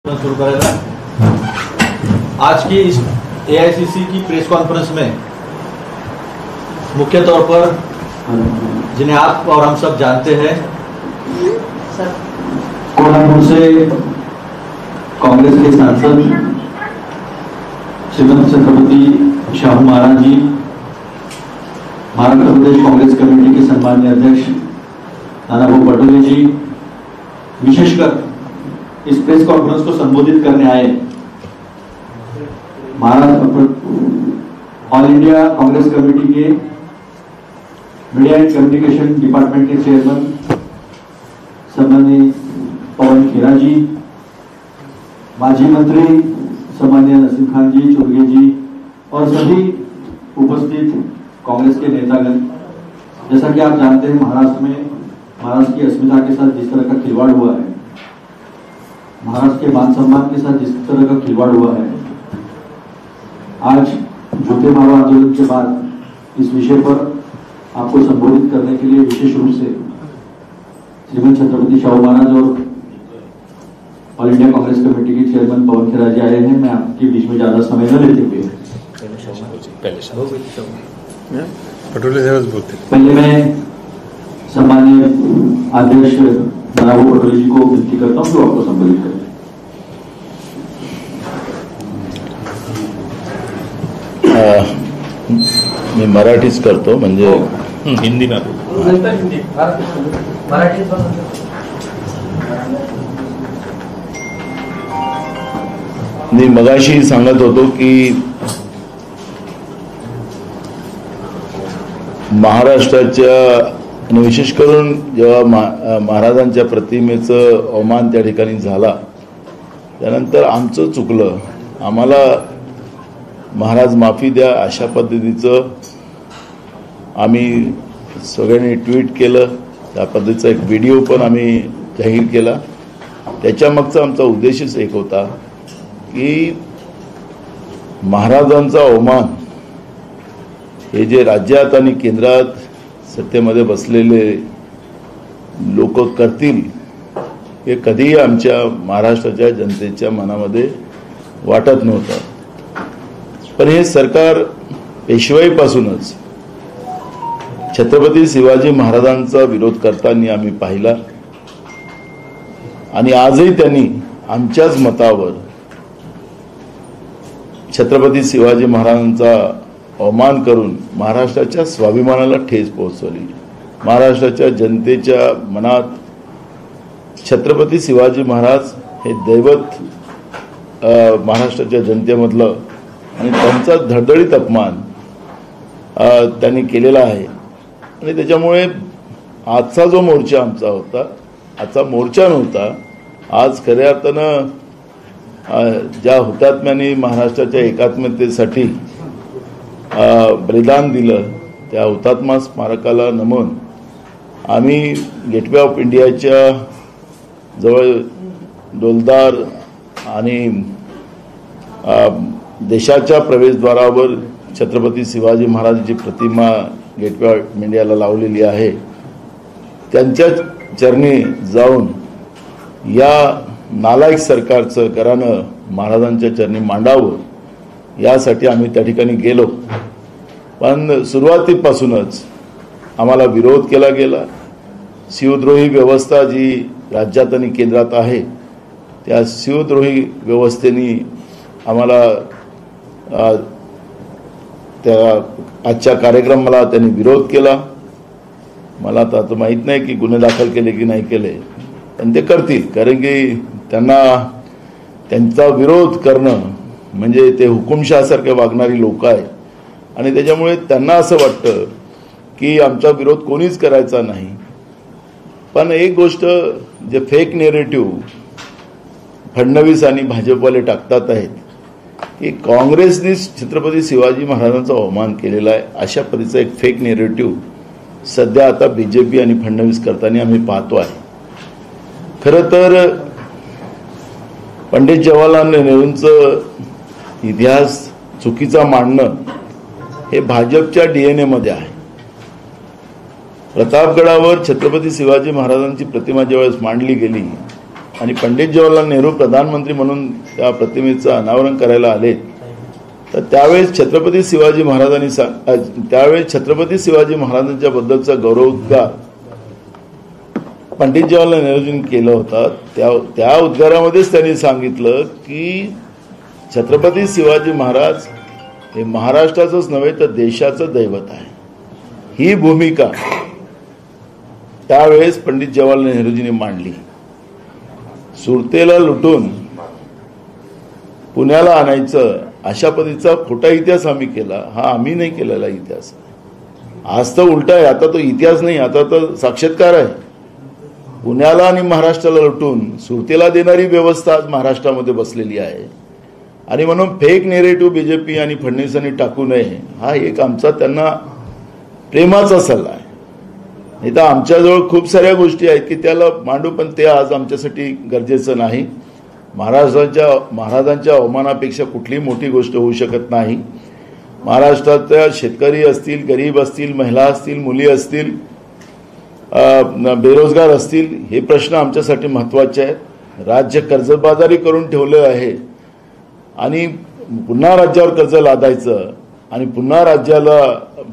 शुरू करेगा। आज की इस एआईसीसी की प्रेस कॉन्फ्रेंस में मुख्य तौर पर जिन्हें आप और हम सब जानते हैं, कोल्हापुर से कांग्रेस के सांसद श्रीमंत छत्रपति शाहू महाराज जी, महाराष्ट्र प्रदेश कांग्रेस कमेटी के सम्मानीय अध्यक्ष नानाभाऊ पटोले जी विशेषकर इस प्रेस कॉन्फ्रेंस को संबोधित करने आए। Maharashtra all India Congress committee के मीडिया एंड कम्युनिकेशन डिपार्टमेंट के चेयरमैन सम्माननीय पवन खेरा जी, माजी मंत्री सम्माननीय नसीम खान जी, चुरगे जी और सभी उपस्थित कांग्रेस के नेतागण। जैसा कि आप जानते हैं, महाराष्ट्र की अस्मिता के साथ जिस तरह का खिलवाड़ हुआ है, महाराष्ट्र के मान सम्मान के साथ जिस तरह का खिलवाड़ हुआ है, आज जूते मारो आंदोलन के बाद इस विषय पर आपको संबोधित करने के लिए विशेष रूप से श्रीमंत छत्रपति शाहू महाराज और ऑल इंडिया कांग्रेस कमेटी के चेयरमैन पवन खेरा जी आए हैं। मैं आपके बीच में ज्यादा समय न लेते हुए पहले मैं सम्माननीय अध्यक्ष नानाभाऊ पटोले जी को विनंती करता हूं जो आपको संबोधित करें। मी मराठीच करतो, म्हणजे हिंदी ना मी मगाशी सांगत होतो की महाराष्ट्राच्या आणि विशेष करून जेव्हा महाराजांच्या प्रतिमेचं अवमान त्या ठिकाणी झाला, त्यानंतर आमचं चुकलं, आम्हाला महाराज माफी द्या अशा पद्धतीचं आम्ही सगळ्यांनी ट्विट केलं। त्या पद्धतीचा एक व्हिडिओ पण आम्ही जाहीर केला। त्याच्यामागचा आमचा उद्देशच एक होता की महाराजांचा अवमान हे जे राज्यात आणि केंद्रात सत्तेमध्ये बसलेले लोक करतील हे कधीही आमच्या महाराष्ट्राच्या जनतेच्या मनामध्ये वाटत नव्हतं। पण हे सरकार पेशवाईपासूनच छत्रपती शिवाजी महाराजांचा विरोध करताना आम्ही पाहिला आणि आजही त्यांनी आमच्याच मतावर छत्रपती शिवाजी महाराजांचा अवमान करून महाराष्ट्राच्या स्वाभिमानाला ठेच पोहोचवली। महाराष्ट्राच्या जनतेच्या मनात छत्रपती शिवाजी महाराज हे दैवत महाराष्ट्राच्या जनतेमधलं आणि त्यांचा धडधडीत अपमान त्यांनी केलेला आहे आणि त्याच्यामुळे आजचा जो मोर्चा आमचा होता, आजचा मोर्चा नव्हता, आज खऱ्या अर्थानं ज्या हुतात्म्यांनी महाराष्ट्राच्या एकात्मतेसाठी बलिदान दिलं त्या हुतात्मा स्मारकाला नमन आम्ही गेटवे ऑफ इंडियाच्या जवळ डोलदार आणि देशाच्या प्रवेशद्वारावर छत्रपती शिवाजी महाराजांची प्रतिमा गेटवे ऑफ इंडियाला लावलेली आहे। त्यांच्या चरणी जाऊन या नालायक सरकारचं घराणं महाराजांच्या चरणी मांडावं यासाठी आम्ही त्या ठिकाणी गेलो। पण सुरुवातीपासूनच आम्हाला विरोध केला गेला। शिवद्रोही व्यवस्था जी राज्यात आणि केंद्रात आहे त्या शिवद्रोही व्यवस्थेने आम्हाला त्या आजच्या कार्यक्रमाला त्यांनी विरोध केला। मला आता माहित नाही की गुन्हे दाखल केले की नाही केले, पण ते करतील, कारण की त्यांना त्यांचा विरोध करणं म्हणजे ते हुकुमशहासारखे वागणारी लोक आहे आणि त्याच्यामुळे त्यांना असं वाटतं की आमचा विरोध कोणीच करायचा नाही। पण एक गोष्ट जे फेक नेरेटिव्ह फडणवीस आणि भाजपवाले टाकतात आहेत की काँग्रेसने छत्रपती शिवाजी महाराजांचा अवमान केलेला आहे, अशा पद्धतीचा एक फेक नेरेटिव्ह सध्या आता बीजेपी आणि फडणवीस करताना आम्ही पाहतो आहे। खरं तर पंडित जवाहरलाल नेहरूंचं इतिहास चुकीचा मांडणं हे भाजपच्या डीएनए मध्ये आहे। प्रतापगडावर छत्रपती शिवाजी महाराजांची प्रतिमा ज्यावेळेस मांडली गेली आणि पंडित जवाहरलाल नेहरू प्रधानमंत्री म्हणून त्या प्रतिमेचं अनावरण करायला आले, तर त्यावेळेस छत्रपती शिवाजी महाराजांच्या बद्दलचा गौरवोद्गार पंडित जवाहरलाल नेहरूजींनी केला होता. त्या उद्गारामध्येच त्यांनी सांगितलं की छत्रपती शिवाजी महाराज हे महाराष्ट्राचंच नव्हे तर देशाचं दैवत आहे. ही भूमिका त्यावेळेस पंडित जवाहरलाल नेहरूजींनी मांडली. सुरतेला लुटून पुण्याला आणायचं अशा पद्धतीचा खोटा इतिहास आम्ही केला. हा आम्ही नाही केलेला इतिहास. आज तर उलटा आहे. आता तो इतिहास नाही, आता तर साक्षात्कार आहे. पुण्याला आणि महाराष्ट्राला लुटून सुरतेला देणारी व्यवस्था आज महाराष्ट्रामध्ये बसलेली आहे. आणि म्हणून फेक नेरेटिव्ह बीजेपी आणि फडणवीसांनी टाकू नये, हा एक आमचा त्यांना प्रेमाचा सल्ला आहे. नाही तर आमच्याजवळ खूप साऱ्या गोष्टी आहेत की त्याला मांडू, पण ते आज आमच्यासाठी गरजेचं नाही. महाराजांच्या अवमानापेक्षा कुठलीही मोठी गोष्ट होऊ शकत नाही. महाराष्ट्रातल्या शेतकरी असतील, गरीब असतील, महिला असतील, मुली असतील, बेरोजगार असतील, हे प्रश्न आमच्यासाठी महत्त्वाचे आहेत. राज्य कर्जबाजारी करून ठेवलं आहे आणि पुन्हा राज्यावर कर्ज लादायचं आणि पुन्हा राज्याला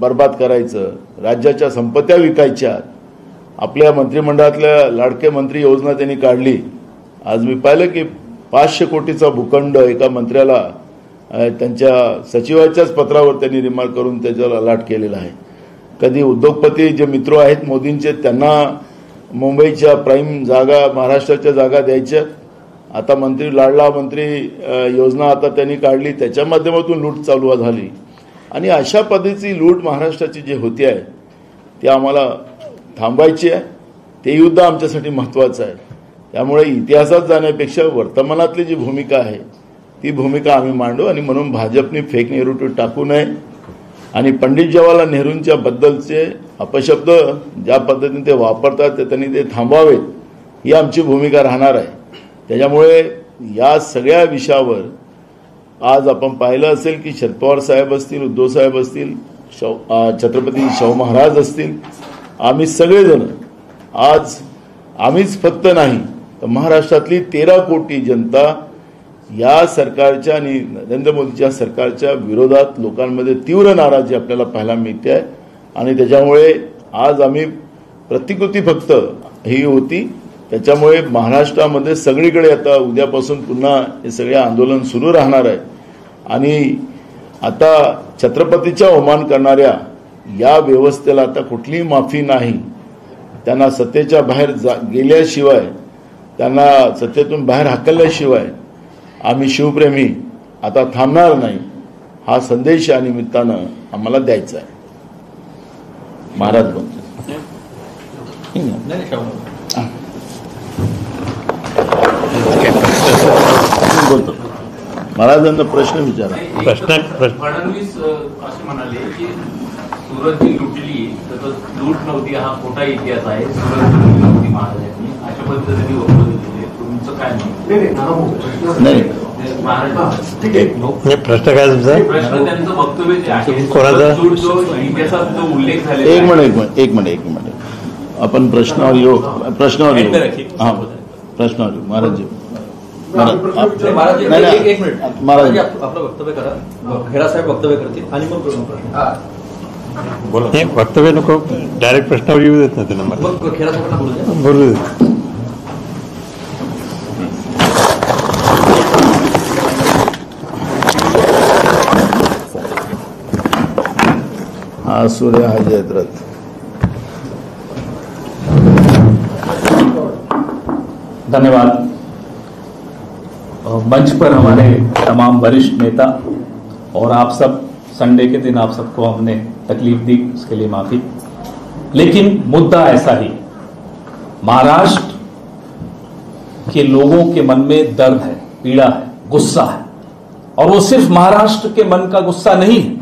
बर्बाद करायचं, राज्याच्या संपत्त्या विकायच्या. आपल्या मंत्रिमंडळातल्या लाडके मंत्री योजना त्यांनी काढली. आज मी पाहिलं की 500 कोटीचा भूखंड एका मंत्र्याला त्यांच्या सचिवाच्याच पत्रावर त्यांनी रिमार्क करून त्याच्याला अलॉट केलेला आहे. कधी उद्योगपती जे मित्र आहेत मोदींचे, त्यांना मुंबईच्या प्राईम जागा, महाराष्ट्राच्या जागा द्यायच्या. आता लाडला मंत्री योजना आता त्यांनी काढली, त्याच्या माध्यमातून लूट चालू झाली. आणि अशा पद्धतीची लूट महाराष्ट्राची जी होती आहे ती आम्हाला थांबवायची आहे. ते युद्ध आमच्यासाठी महत्त्वाचं आहे. त्यामुळे इतिहासात जाण्यापेक्षा वर्तमानातली जी भूमिका आहे ती भूमिका आम्ही मांडू. आणि म्हणून भाजपने फेक नेरेटिव्ह टाकू नये आणि पंडित जवाहरलाल नेहरूंच्या बद्दलचे अपशब्द ज्या पद्धतीने ते वापरतात ते त्यांनी ते थांबवावेत, ही आमची भूमिका राहणार आहे. त्याच्यामुळे या सगळ्या विषयावर आज आपण पाहिलं असेल की शरद पवार साहेब असतील, उद्धव साहेब असतील, छत्रपती शाहू महाराज असतील, आम्ही सगळेजण आज, आम्हीच फक्त नाही तर महाराष्ट्रातली 13 कोटी जनता या सरकारच्या आणि नरेंद्र मोदीच्या सरकारच्या विरोधात लोकांमध्ये तीव्र नाराजी आपल्याला पाहायला मिळते आहे. आणि त्याच्यामुळे आज आम्ही प्रतिकृती फक्त ही होती. त्याच्यामुळे महाराष्ट्रामध्ये सगळीकडे आता उद्यापासून पुन्हा हे सगळे आंदोलन सुरू राहणार आहे. आणि आता छत्रपतीचा अवमान करणाऱ्या या व्यवस्थेला आता कुठलीही माफी नाही. त्यांना सत्तेच्या बाहेर गेल्याशिवाय, त्यांना सत्तेतून बाहेर हाकलल्याशिवाय आम्ही शिवप्रेमी आता थांबणार नाही, हा संदेश या निमित्तानं आम्हाला द्यायचा आहे. महाराज बोलतो. महाराजांना प्रश्न विचारा. फडणवीस असे म्हणाले की सुरत जी लुटली तर लूट नव्हती, हा खोटा इतिहास आहे, सुरत लुटली नव्हती महाराजांनी, अशा पद्धतीने त्यांनी वक्तव्य दिले. तुमचं काय नाही प्रश्न काय तुमचा? प्रश्न त्यांचं वक्तव्य जे आहे इतिहासात जो उल्लेख झाला. एक मिनिट आपण प्रश्नावर येऊ. हा प्रश्नावर येऊ. महाराज एक मिनिट महाराज आपलं वक्तव्य करा. खेडा साहेब वक्तव्य करतील आणि मग प्रश्न बोला. वक्तव्य नको, डायरेक्ट प्रश्नावर येऊ देत नाही त्यांना. मग खेडा साहेबांना बोलू देत. हा सूर्य हा जयद्रथ. धन्यवाद. मंच पर हमारे तमाम वरिष्ठ नेता और आप सब, संडे के दिन आप सबको हमने तकलीफ दी, उसके लिए माफी. लेकिन मुद्दा ऐसा ही, महाराष्ट्र के लोगों के मन में दर्द है, पीड़ा है, गुस्सा है. और वो सिर्फ महाराष्ट्र के मन का गुस्सा नहीं है.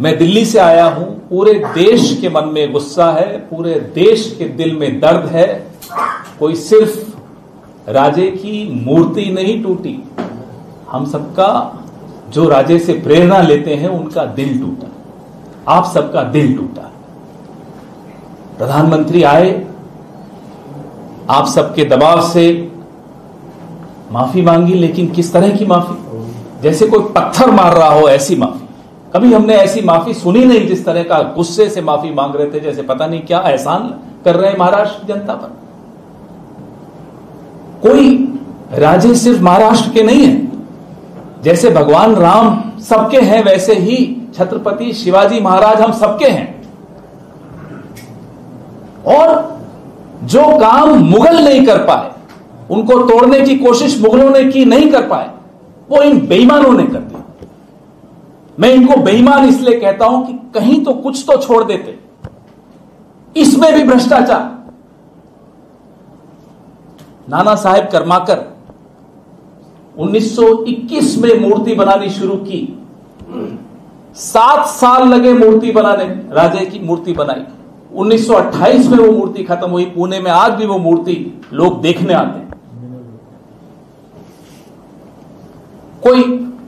मैं दिल्ली से आया हूं, पूरे देश के मन में गुस्सा है, पूरे देश के दिल में दर्द है. कोई सिर्फ राजे की मूर्ति नहीं टूटी, हम सबका जो राजे से प्रेरणा लेते हैं उनका दिल टूटा, आप सबका दिल टूटा. प्रधानमंत्री आए, आप सबके दबाव से माफी मांगी, लेकिन किस तरह की माफी? जैसे कोई पत्थर मार रहा हो ऐसी माफी। कभी हमने ऐसी माफी सुनी नहीं जिस तरह का गुस्से से माफी मांग रहे थे, जैसे पता नहीं क्या एहसान कर रहे हैं महाराष्ट्र की जनता पर। कोई राजे सिर्फ महाराष्ट्र के नहीं है, जैसे भगवान राम सबके हैं वैसे ही छत्रपति शिवाजी महाराज हम सबके हैं। और जो काम मुगल नहीं कर पाए, उनको तोड़ने की कोशिश मुगलों ने की, नहीं कर पाए, वो इन बेईमानों ने कर दिया। मैं इनको बेईमान इसलिए कहता हूं कि कहीं तो कुछ तो छोड़ देते, इसमें भी भ्रष्टाचार। नाना साहेब कर्माकर 1921 में मूर्ति बनानी शुरू की, 7 साल लगे मूर्ति बनाने, राजे की मूर्ति बनाई। 1928 में वो मूर्ति खत्म हुई। पुणे में आज भी वो मूर्ति लोग देखने आते हैं। कोई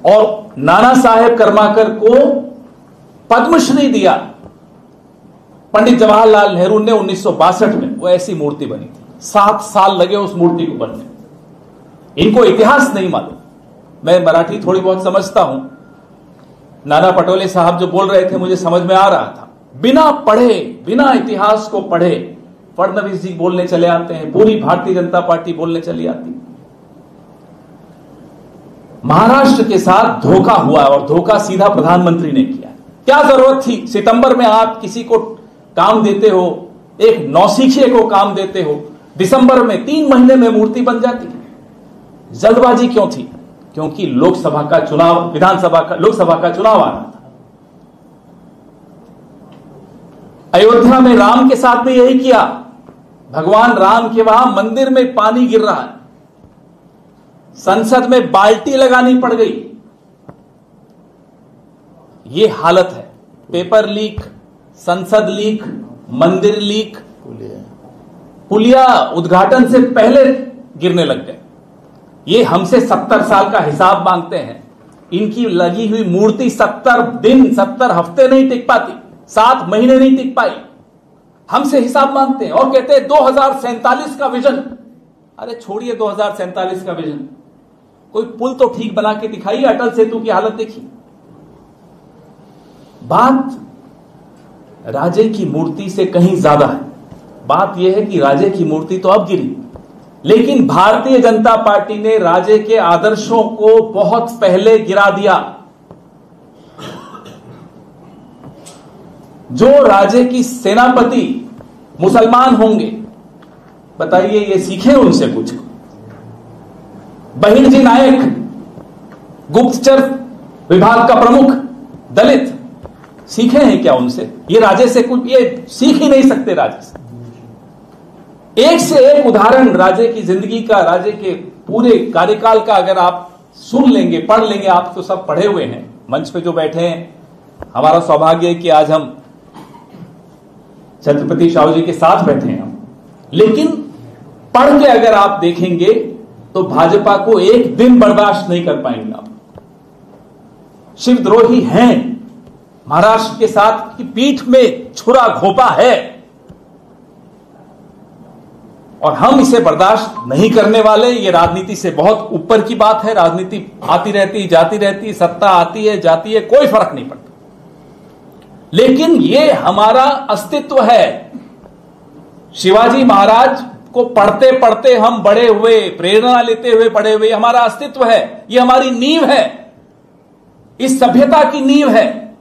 और नाना साहेब कर्माकर को पद्मश्री दिया पंडित जवाहरलाल नेहरू ने 1962 में, वो ऐसी मूर्ति बनी थी। 7 साल लगे उस मूर्ति को बनने। इनको इतिहास नहीं मालूम। मैं मराठी थोड़ी बहुत समझता हूं। नाना पटोले साहब जो बोल रहे थे मुझे समझ में आ रहा था। बिना पढ़े, बिना इतिहास को पढ़े फडणवीस जी बोलने चले आते हैं, पूरी भारतीय जनता पार्टी बोलने चली आती। महाराष्ट्र के साथ धोखा हुआ और धोखा सीधा प्रधानमंत्री ने किया। क्या जरूरत थी? सितंबर में आप किसी को काम देते हो, एक नौसिखिए को काम देते हो, दिसंबर में 3 महीने में मूर्ति बन जाती। जल्दबाजी क्यों थी? क्योंकि लोकसभा का चुनाव, लोकसभा का चुनाव आ रहा था। अयोध्या में राम के साथ भी यही किया। भगवान राम के वहां मंदिर में पानी गिर रहा है, संसद में बाल्टी लगानी पड़ गई। यह हालत है। पेपर लीक, संसद लीक, मंदिर लीक, पुलिया उद्घाटन से पहले गिरने लग गए। ये हमसे 70 साल का हिसाब मांगते हैं। इनकी लगी हुई मूर्ति 70 दिन, 70 हफ्ते नहीं टिक पाती, 7 महीने नहीं टिक पाई। हमसे हिसाब मांगते हैं और कहते हैं 2047 का विजन। अरे छोड़िए 2047 का विजन, कोई पुल तो ठीक बना के दिखाइए। अटल सेतु की हालत देखिए। बात राजे की मूर्ति से कहीं ज्यादा है। बात यह है कि राजे की मूर्ति तो अब गिरी, लेकिन भारतीय जनता पार्टी ने राजे के आदर्शों को बहुत पहले गिरा दिया। जो राजे की सेनापति मुसलमान होंगे, बताइए ये सीखे उनसे कुछ? बहिर्जी नायक, गुप्तचर विभाग का प्रमुख दलित, सीखे हैं क्या उनसे? ये राजे से कुछ ये सीख ही नहीं सकते। राजे से एक से एक उदाहरण राजे की जिंदगी का, राजे के पूरे कार्यकाल का अगर आप सुन लेंगे, पढ़ लेंगे, आप तो सब पढ़े हुए हैं, मंच पे जो बैठे हैं। हमारा सौभाग्य है कि आज हम छत्रपति शाहू जी के साथ बैठे हैं हम। लेकिन पढ़ के अगर आप देखेंगे तो भाजपा को एक दिन बर्दाश्त नहीं कर पाएंगे आप। शिवद्रोही हैं, महाराष्ट्र के साथ की पीठ में छुरा घोंपा है और हम इसे बर्दाश्त नहीं करने वाले। ये राजनीति से बहुत ऊपर की बात है। राजनीति आती रहती, जाती रहती, सत्ता आती है, जाती है, कोई फर्क नहीं पड़ता। लेकिन ये हमारा अस्तित्व है। शिवाजी महाराज को पढ़ते पढ़ते हम बड़े हुए, प्रेरणा लेते हुए बड़े हुए। हमारा अस्तित्व है, ये हमारी नींव है, इस सभ्यता की नींव है।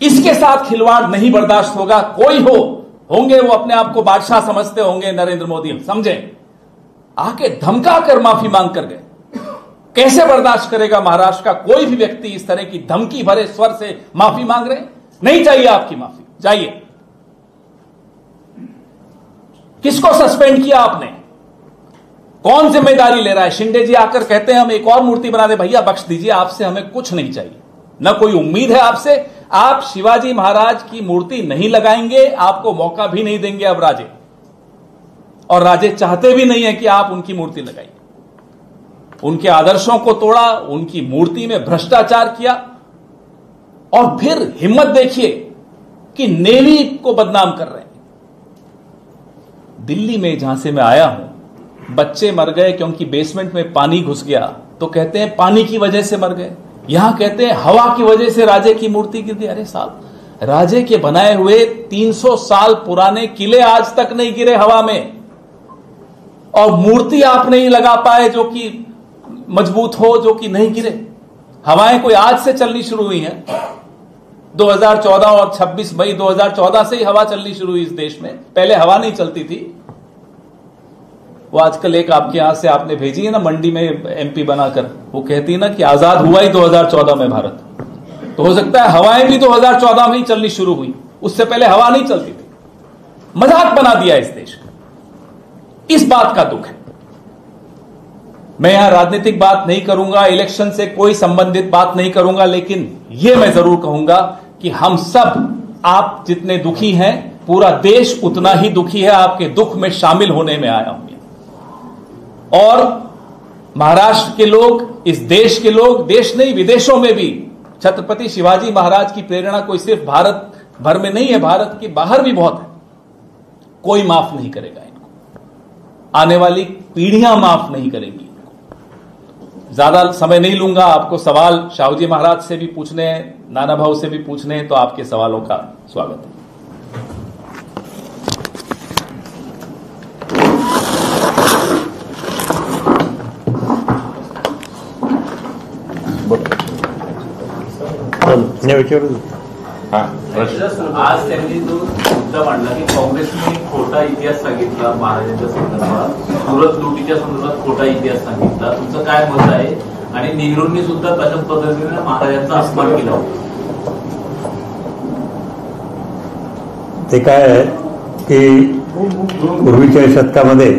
इसके साथ खिलवाड़ नहीं बर्दाश्त होगा। कोई होंगे वो अपने आप को बादशाह समझते होंगे, नरेंद्र मोदी समझें, आके धमका कर माफी मांग कर गए। कैसे बर्दाश्त करेगा महाराष्ट्र का कोई भी व्यक्ति इस तरह की धमकी भरे स्वर से माफी मांग रहे? नहीं चाहिए आपकी माफी, जाइए। किसको सस्पेंड किया आपने? कौन जिम्मेदारी ले रहा है? शिंदे जी आकर कहते हैं हम एक और मूर्ति बना दे। भैया बख्श दीजिए, आपसे हमें कुछ नहीं चाहिए, न कोई उम्मीद है आपसे। आप शिवाजी महाराज की मूर्ति नहीं लगाएंगे, आपको मौका भी नहीं देंगे अब राजे, और राजे चाहते भी नहीं है कि आप उनकी मूर्ति लगाइए। उनके आदर्शों को तोड़ा, उनकी मूर्ति में भ्रष्टाचार किया, और फिर हिम्मत देखिए कि नेवी को बदनाम कर रहे हैं। दिल्ली में जहां से मैं आया हूं, बच्चे मर गए क्योंकि बेसमेंट में पानी घुस गया तो कहते हैं पानी की वजह से मर गए। यहां कहते हैं हवा की वजह से राजे की मूर्ति गिर गई। अरे साहब, राजे के बनाए हुए 300 साल पुराने किले आज तक नहीं गिरे हवा में, और मूर्ति आप नहीं लगा पाए जो कि मजबूत हो, जो कि नहीं गिरे। हवाएं कोई आज से चलनी शुरू हुई हैं। 2014 और 26 मई 2014 से ही हवा चलनी शुरू हुई इस देश में, पहले हवा नहीं चलती थी। वो आजकल एक आपके यहां से आपने भेजी है ना, मंडी में एमपी बनाकर, वो कहती है ना कि आजाद हुआ ही 2014 में भारत। तो हो सकता है हवाएं भी 2014 में ही चलनी शुरू हुई, उससे पहले हवा नहीं चलती थी। मजाक बना दिया इस देश का, इस बात का दुख है। मैं यहां राजनीतिक बात नहीं करूंगा, इलेक्शन से कोई संबंधित बात नहीं करूंगा, लेकिन यह मैं जरूर कहूंगा कि हम सब, आप जितने दुखी हैं, पूरा देश उतना ही दुखी है। आपके दुख में शामिल होने में आया हूं। और महाराष्ट्र के लोग, इस देश के लोग, देश नहीं विदेशों में भी छत्रपति शिवाजी महाराज की प्रेरणा कोई सिर्फ भारत भर में नहीं है, भारत के बाहर भी बहुत है। कोई माफ नहीं करेगा इनको, आने वाली पीढ़ियां माफ नहीं करेंगी। ज्यादा समय नहीं लूंगा, आपको सवाल शाहूजी महाराज से भी पूछने हैं, नाना भाऊ से भी पूछने हैं, तो आपके सवालों का स्वागत है। आज त्यांनी जो मुद्दा मांडला की काँग्रेसने खोटा इतिहास सांगितला महाराजांच्या संदर्भात, सुरत लुटीच्या संदर्भात खोटा इतिहास सांगितला, तुमचं काय मत आहे? आणि नेहरूंनी सुद्धा तशाच पद्धतीने महाराजांचा अपमान केला होता. ते काय आहे की पूर्वीच्या शतकामध्ये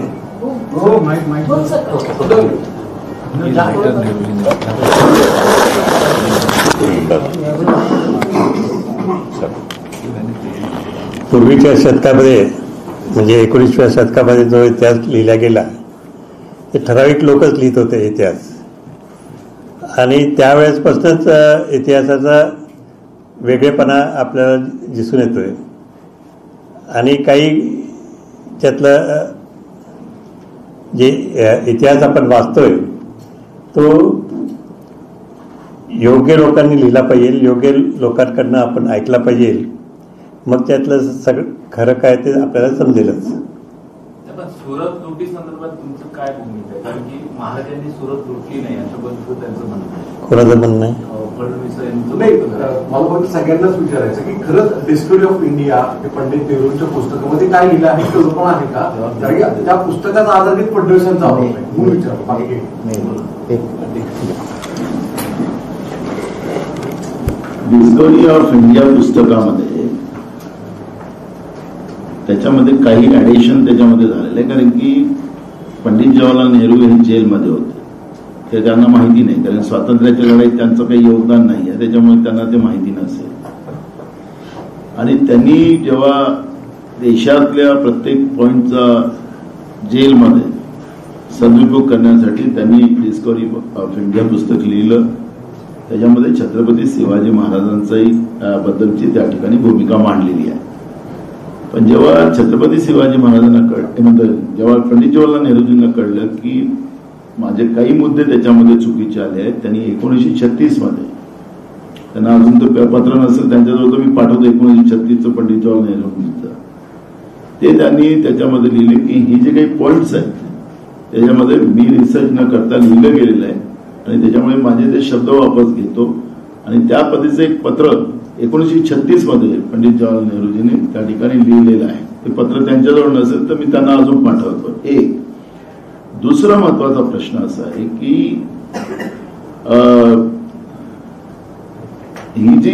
पूर्वीच्या शतकामध्ये म्हणजे 19व्या शतकामध्ये जो इतिहास लिहिला गेला ते ठराविक लोकच लिहित होते इतिहास, आणि त्यावेळेसपासूनच इतिहासाचा वेगळेपणा आपल्याला दिसून येतोय. आणि काही त्यातलं जे इतिहास आपण वाचतोय तो योग्य लोकांनी लिहिला पाहिजे, योग्य लोकांकडनं आपण ऐकला पाहिजे, मग त्यातलं सगळं खरं काय ते आपल्याला समजेलच. सुरत लुटी संदर्भात तुमचं काय भूमिका आहे? कारण की महाराजांनी सुरत लुटली नाही याच्याबद्दल त्यांचं म्हणणं आहे. कोणाचं म्हणणं आहे? फडणवीस यांचं नाही, मला फक्त सगळ्यांनाच विचारायचं की खरंच डिस्कवरी ऑफ इंडिया हे पंडित नेहरूंच्या पुस्तकामध्ये काय लिहिलं आहे, कल्पना आहे का? कारण की त्या पुस्तकाचा आधारित फडणवीसांचा आरोप आहे म्हणून विचारतो. बाकी डिस्कवरी ऑफ इंडिया पुस्तकामध्ये त्याच्यामध्ये काही ऍडिशन त्याच्यामध्ये झालेलं आहे, कारण की पंडित जवाहरलाल नेहरू हे जेलमध्ये होते, ते त्यांना माहिती नाही, कारण स्वातंत्र्याच्या लढाईत त्यांचं काही योगदान नाही आहे, त्याच्यामुळे त्यांना ते माहिती नसेल. आणि त्यांनी जेव्हा देशातल्या प्रत्येक पॉइंटचा जेलमध्ये सदुपयोग करण्यासाठी त्यांनी डिस्कवरी ऑफ इंडिया पुस्तक लिहिलं. त्याच्यामध्ये छत्रपती शिवाजी महाराजांचाही बद्दलची त्या ठिकाणी भूमिका मांडलेली आहे. पण जेव्हा छत्रपती शिवाजी महाराजांना जेव्हा पंडित जवाहरलाल नेहरूजींना कळलं की माझे काही मुद्दे त्याच्यामध्ये चुकीचे आले आहेत, त्यांनी 1936 मध्ये, त्यांना अजून तर पत्र नसेल त्यांच्याजवळ, तर मी पाठवतो 1936चं पंडित जवाहरलाल नेहरूंचं, ते त्यांनी त्याच्यामध्ये लिहिले की ही जे काही पॉइंट्स आहेत त्याच्यामध्ये मी रिसर्च न करता लिहिलं गेलेलं आहे आणि त्याच्यामुळे माझे ते शब्द वापस घेतो. आणि त्या पद्धतीचं एक पत्र 1936 मध्ये पंडित जवाहरलाल नेहरूजींनी त्या ठिकाणी लिहिलेलं आहे. ते पत्र त्यांच्याजवळ नसेल तर मी त्यांना अजून पाठवतो. एक दुसरा महत्वाचा प्रश्न असा आहे की ही जी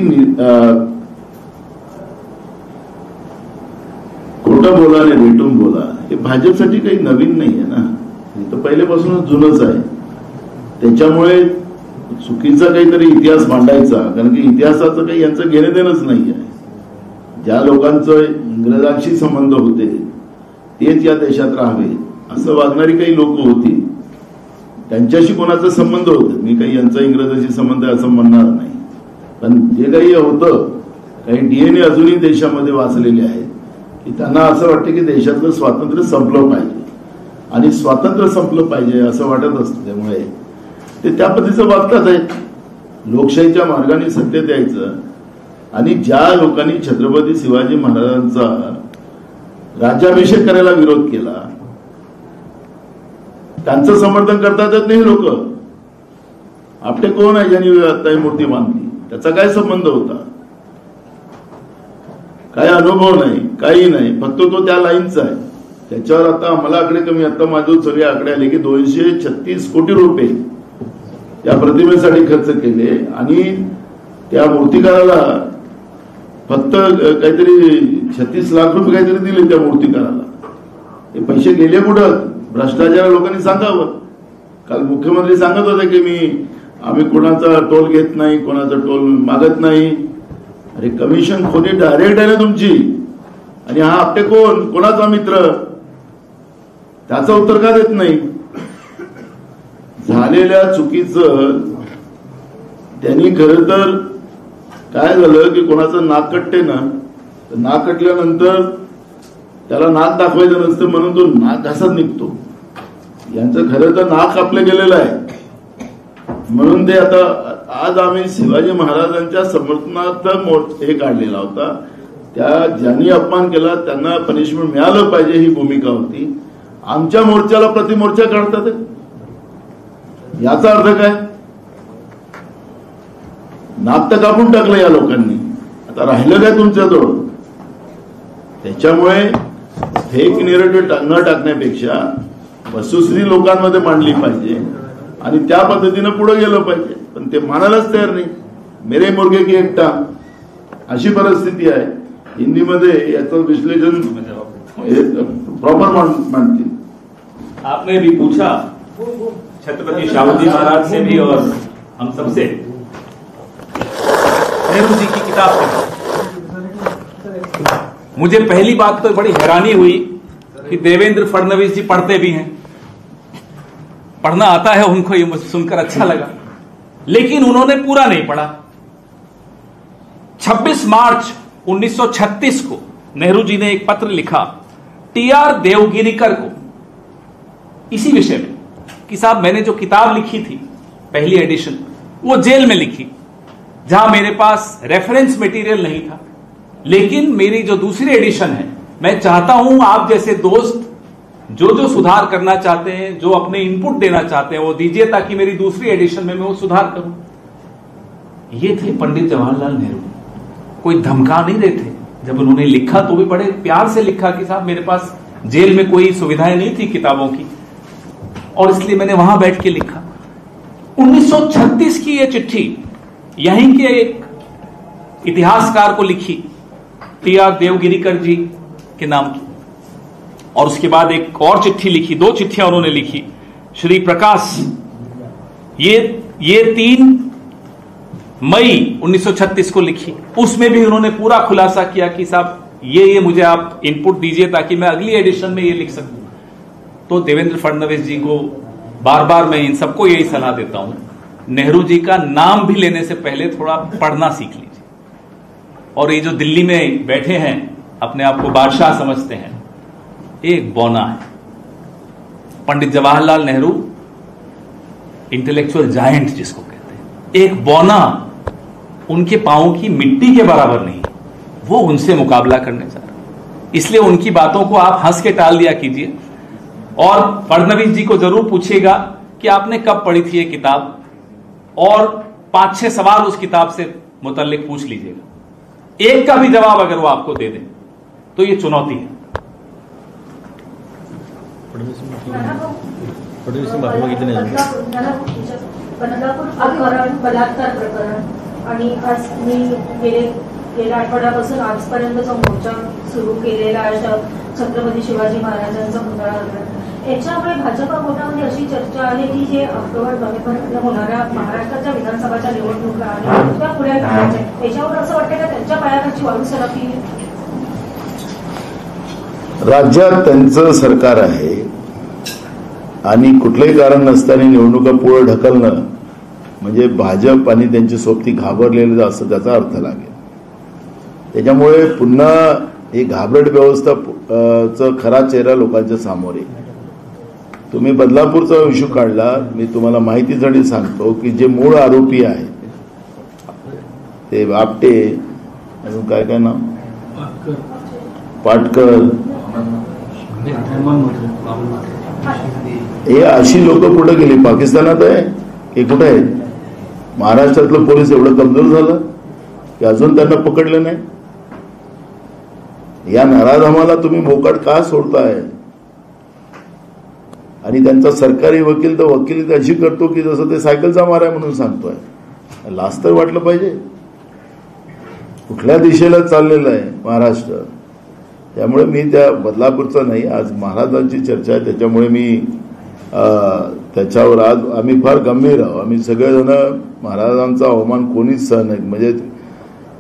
खोटं बोला आणि रेटून बोला हे भाजपसाठी काही नवीन नाही आहे ना, हे तर पहिल्यापासूनच जुनच आहे. त्याच्यामुळे चुकीचा काहीतरी इतिहास मांडायचा, कारण की इतिहासाचं काही यांचं घेणं देणंच नाही आहे. ज्या लोकांचं इंग्रजांशी संबंध होते तेच या देशात राहावे असं वागणारी काही लोक होती, त्यांच्याशी कोणाचा संबंध होते. मी काही यांचा इंग्रजांशी संबंध आहे असं म्हणणार नाही, पण जे काही होतं, काही डीएनए अजूनही देशामध्ये वाचलेले आहेत की त्यांना असं वाटतं की देशातलं स्वातंत्र्य संपलं पाहिजे. आणि स्वातंत्र्य संपलं पाहिजे असं वाटत असतं. त्यामुळे ते त्या पद्धतीचं वागतात आहेत. लोकशाहीच्या मार्गाने सत्य द्यायचं आणि ज्या लोकांनी छत्रपती शिवाजी महाराजांचा राज्याभिषेक करायला विरोध केला त्यांचं समर्थन करतात येत नाही लोक. आपटे कोण आहे ज्यांनी आता ही मूर्ती बांधली, त्याचा काय संबंध होता, काय अनुभव नाही, काही नाही, फक्त तो त्या लाईनचा आहे. त्याच्यावर आता आम्हाला आकडे कमी, आता माझे सगळे आकडे आले की 236 कोटी रुपये या प्रतिमेसाठी खर्च केले आणि त्या मूर्तिकाराला फक्त काहीतरी 36 लाख रुपये काहीतरी दिले त्या मूर्तिकाराला. हे पैसे गेले कुठं? भ्रष्टाचार लोकांनी सांगावं. काल मुख्यमंत्री सांगत होते की आम्ही कोणाचा टोल घेत नाही, कोणाचा टोल मागत नाही. अरे कमिशन खोली डायरेक्ट आहे ना तुमची, आणि हा आपटे कोणाचा मित्र, त्याचं उत्तर का देत नाही? झालेल्या चुकीचं त्यांनी खरं तर काय झालं की कोणाचं नाक कटते ना, नाक कटल्यानंतर त्याला नाक दाखवायचं नसतं म्हणून तो नाक घासत निघतो. यांचं खरं तर नाक कापलं गेलेलं आहे. म्हणून ते आता आज आम्ही शिवाजी महाराजांच्या समर्थनार्थ हे काढलेला होता. त्या ज्यांनी अपमान केला त्यांना पनिशमेंट मिळालं पाहिजे ही भूमिका होती. आमच्या मोर्चाला प्रतिमोर्चा काढतात, याचा अर्थ काय? नाक तर कापून टाकलं या लोकांनी, आता राहिलं काय तुमच्याजवळ? त्याच्यामुळे फेक नेरेटिव्ह न टाकण्यापेक्षा वस्तुस्थिती लोकांमध्ये मांडली पाहिजे आणि त्या पद्धतीनं पुढे गेलं पाहिजे. पण ते मानायलाच तयार नाही. मेरे मुर्गे की एकटा, अशी परिस्थिती आहे. हिंदीमध्ये याचं विश्लेषण प्रॉपर मांडतील. आपने भी पूछा छत्रपति शिवाजी महाराज से भी और हम सबसे, नेहरू जी की किताब से मुझे पहली बात तो बड़ी हैरानी हुई कि देवेंद्र फडणवीस जी पढ़ते भी हैं, पढ़ना आता है उनको, ये मुझे सुनकर अच्छा लगा, लेकिन उन्होंने पूरा नहीं पढ़ा. 26 मार्च 1936 को नेहरू जी ने एक पत्र लिखा टीआर देवगिरीकर को इसी विषय में कि साहब मैंने जो किताब लिखी थी पहली एडिशन, वो जेल में लिखी जहां मेरे पास रेफरेंस मटेरियल नहीं था, लेकिन मेरी जो दूसरी एडिशन है मैं चाहता हूं आप जैसे दोस्त जो सुधार करना चाहते हैं, जो अपने इनपुट देना चाहते हैं वो दीजिए ताकि मेरी दूसरी एडिशन में मैं वो सुधार करूं. ये थे पंडित जवाहरलाल नेहरू. कोई धमका नहीं रहे थे. जब उन्होंने लिखा तो भी बड़े प्यार से लिखा कि साहब मेरे पास जेल में कोई सुविधाएं नहीं थी किताबों की, और इसलिए मैंने वहां बैठ के लिखा. 1936 की ये चिट्ठी यहीं के एक इतिहासकार को लिखी टीआर देवगिरीकर जी के नाम की, और उसके बाद एक और चिट्ठी लिखी, 2 चिट्ठियां उन्होंने लिखी श्री प्रकाश. ये 3 मई 1936 को लिखी. उसमें भी उन्होंने पूरा खुलासा किया कि साहब ये मुझे आप इनपुट दीजिए ताकि मैं अगली एडिशन में ये लिख सकूं. तो देवेंद्र फडणवीस जी को बार बार मैं इन सबको यही सलाह देता हूं, नेहरू जी का नाम भी लेने से पहले थोड़ा पढ़ना सीख लीजिए. और ये जो दिल्ली में बैठे हैं अपने आप को बादशाह समझते हैं, एक बौना है. पंडित जवाहरलाल नेहरू इंटेलेक्चुअल जायंट जिसको कहते हैं, एक बौना उनके पांवों की मिट्टी के बराबर नहीं, वो उनसे मुकाबला करने जा रहा है. इसलिए उनकी बातों को आप हंस के टाल दिया कीजिए और फडणवीस जी को जरूर पूछिएगा कि आपने कब पढ़ी थी ये किताब, और 5-6 सवाल उस किताब से मुतल्लिक पूछ लीजिएगा. एक का भी जवाब अगर वो आपको दे दें तो ये चुनौती है. बलात्कार प्रकरण आणि आज मी गेल्या आठवड्यापासून आजपर्यंत जो मोर्चा सुरू केलेला आहे छत्रपती शिवाजी महाराजांचा पुतळा वगैरे, याच्यामुळे भाजपा गोटामध्ये अशी चर्चा आहे की जे ऑक्टोबर नोव्हेंबर होणाऱ्या महाराष्ट्राच्या विधानसभाच्या निवडणुका आणि त्या पुढे याच्यावर असं वाटतं का त्यांच्या पायाखालची वाळू सरकली? राज्यात त्यांचं सरकार आहे आणि कुठलंही कारण नसताना निवडणुका पुढे ढकलणं म्हणजे भाजप आणि त्यांची सोबती घाबरलेलं असं त्याचा अर्थ लागेल. त्याच्यामुळे पुन्हा ही घाबरट व्यवस्थाचा खरा चेहरा लोकांच्या समोर येईल. तुम्ही बदलापूरचा इश्यू काढला. मी तुम्हाला माहितीसाठी सांगतो की जे मूळ आरोपी आहेत ते आपटे, अजून काय काय नाव, पाटकर, हे अशी लोक कुठे गेली? पाकिस्तानात आहे की कुठे आहेत? महाराष्ट्रातलं पोलीस एवढं कमजोर झालं की अजून त्यांना पकडलं नाही. या नराधमाला तुम्ही मोकाट का सोडताय? आणि त्यांचा सरकारी वकील तर वकिली अशी करतो की जसं ते सायकलचा मार आहे म्हणून सांगतोय. लाज तर वाटलं पाहिजे. कुठल्या दिशेला चाललेलं आहे महाराष्ट्र? त्यामुळे मी त्या बदलापूरचा नाही, आज महाराजांची चर्चा आहे त्याच्यामुळे मी त्याच्यावर आज आम्ही फार गंभीर आहोत. आम्ही सगळेजण महाराजांचा अवमान कोणीच सहन नाही, म्हणजे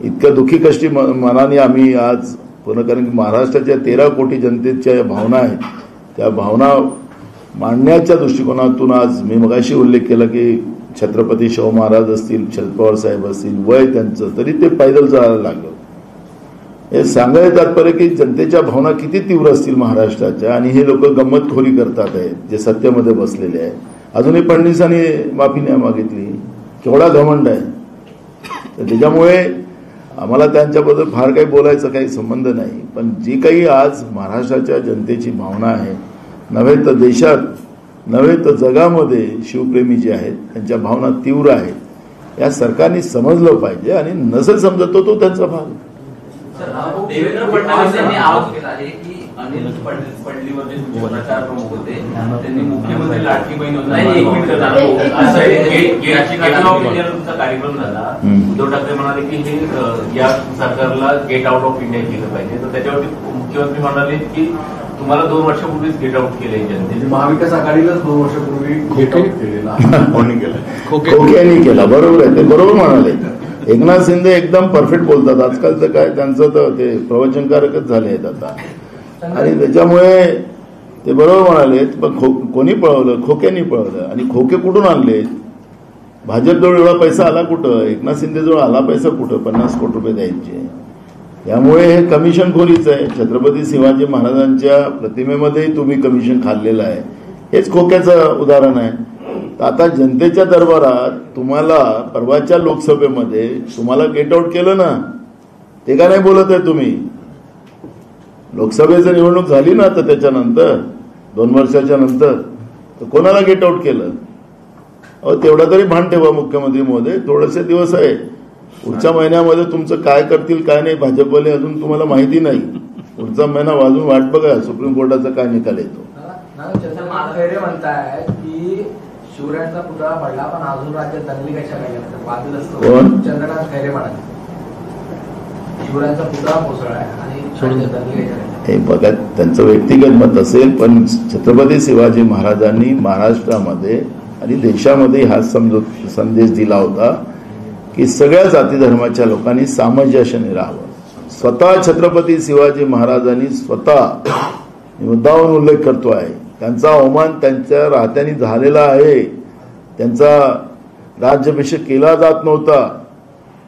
इतक्या दुःखी कष्टी मनाने आम्ही आज पूर्ण, कारण की महाराष्ट्राच्या 13 कोटी जनतेच्या भावना आहेत, त्या भावना मांडण्याच्या दृष्टिकोनातून आज मी मगाशी उल्लेख केला की छत्रपती शाहू महाराज असतील, शरद पवार साहेब असतील, वय त्यांचं तरी ते पैदल चालायला लागलं. हे सांगायचं तात्पर्य की जनतेच्या भावना किती तीव्र असतील महाराष्ट्राच्या, आणि हे लोक गंमतखोरी करतात आहेत जे सत्तेमध्ये बसलेले आहेत. अजूनही फडणवीसांनी माफी नाही मागितली. केवढा घमंड आहे. तर त्याच्यामुळे आम्हाला त्यांच्याबद्दल फार काही बोलायचं काही संबंध नाही. पण जी काही आज महाराष्ट्राच्या जनतेची भावना आहे, नव्हे तर देशात नव्हे तर जगामध्ये शिवप्रेमी जे आहेत त्यांच्या भावना तीव्र आहेत, या सरकारने समजलं पाहिजे. आणि नसेल समजतो तो त्यांचा भाग. देवेंद्र फडणवीस यांनी आरोप केला आहे की अनिल पडलीवरचे प्रचार प्रमुख होते, त्यांनी मुख्यमंत्री लाडकी बहीण योजना तुमचा कार्यक्रम झाला. उद्धव ठाकरे म्हणाले की हे या सरकारला गेट आउट ऑफ इंडिया केलं पाहिजे. तर त्याच्यावरती मुख्यमंत्री म्हणाले की तुम्हाला 2 वर्षापूर्वीच गेट आउट केलंय जनतेने. महाविकास आघाडीलाच 2 वर्षापूर्वी गेट आउट केलेला कोणी केलं? खोक्यांनी केला. बरोबर आहे, ते बरोबर म्हणाले. एकनाथ शिंदे एकदम परफेक्ट बोलतात. आजकालचं काय त्यांचं तर ते प्रवचनकारकच झाले आहेत आता, आणि त्याच्यामुळे ते बरोबर म्हणाले. पण कोणी पळवलं? खोक्यांनी पळवलं. आणि खोके कुठून आणले? भाजपजवळ एवढा पैसा आला कुठं? एकनाथ शिंदेजवळ आला पैसा कुठं? 50 कोटी रुपये द्यायचे. त्यामुळे हे कमिशन खोलीच आहे. छत्रपती शिवाजी महाराजांच्या प्रतिमेमध्येही तुम्ही कमिशन खाल्लेलं आहे. हेच खोक्याचं उदाहरण आहे. आता जनतेच्या दरबारात तुम्हाला परवाच्या लोकसभेमध्ये तुम्हाला गेट आउट केलं ना, ते का नाही बोलत आहे तुम्ही? लोकसभेची निवडणूक झाली ना, तर त्याच्यानंतर 2 वर्षाच्या नंतर तर कोणाला गेट आउट केलं? अहो, तेवढा तरी भान ठेवा मुख्यमंत्री महोदय. थोडेसे दिवस आहे. पुढच्या महिन्यामध्ये तुमचं काय करतील काय नाही भाजपवाले अजून तुम्हाला माहिती नाही. पुढचा महिना वाजून वाट बघा सुप्रीम कोर्टाचा काय निकाल येतो. खैरे म्हणताय की शिवरायांचा पुतळा पडला पण अजून राज्यात दंगली कशा काय? चंद्रकांत खैरे म्हणाले शिवरायांचा पुतळा कोसळलाय आणि दंगली कशा? हे बघा, त्यांचं व्यक्तिगत मत असेल, पण छत्रपती शिवाजी महाराजांनी महाराष्ट्रामध्ये आणि देशामध्ये हा संदेश दिला होता की सगळ्या जाती धर्माच्या लोकांनी सामंजस्याने राहावं. स्वतः छत्रपती शिवाजी महाराजांनी स्वतः मुद्दावरून उल्लेख करतो आहे, त्यांचा अवमान त्यांच्या राहत्यांनी झालेला आहे. त्यांचा राज्याभिषेक केला जात नव्हता.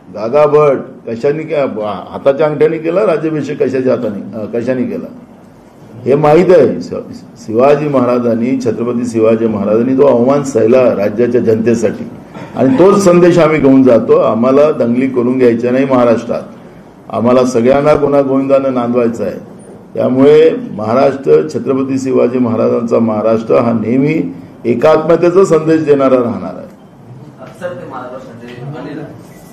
गागाभट कशाने, हाताच्या अंगठ्याने केला राज्याभिषेक, कशाच्या हाताने कशाने केला हे माहीत आहे. शिवाजी महाराजांनी, छत्रपती शिवाजी महाराजांनी जो अवमान सहला राज्याच्या जनतेसाठी, आणि तोच संदेश आम्ही घेऊन जातो. आम्हाला दंगली करून घ्यायच्या नाही महाराष्ट्रात. आम्हाला सगळ्यांना गुण्यागोविंदानं नांदवायचं आहे. त्यामुळे महाराष्ट्र, छत्रपती शिवाजी महाराजांचा महाराष्ट्र हा नेहमी एकात्मतेचा संदेश देणारा राहणार आहे. सर, ते महाराष्ट्राचे अनिल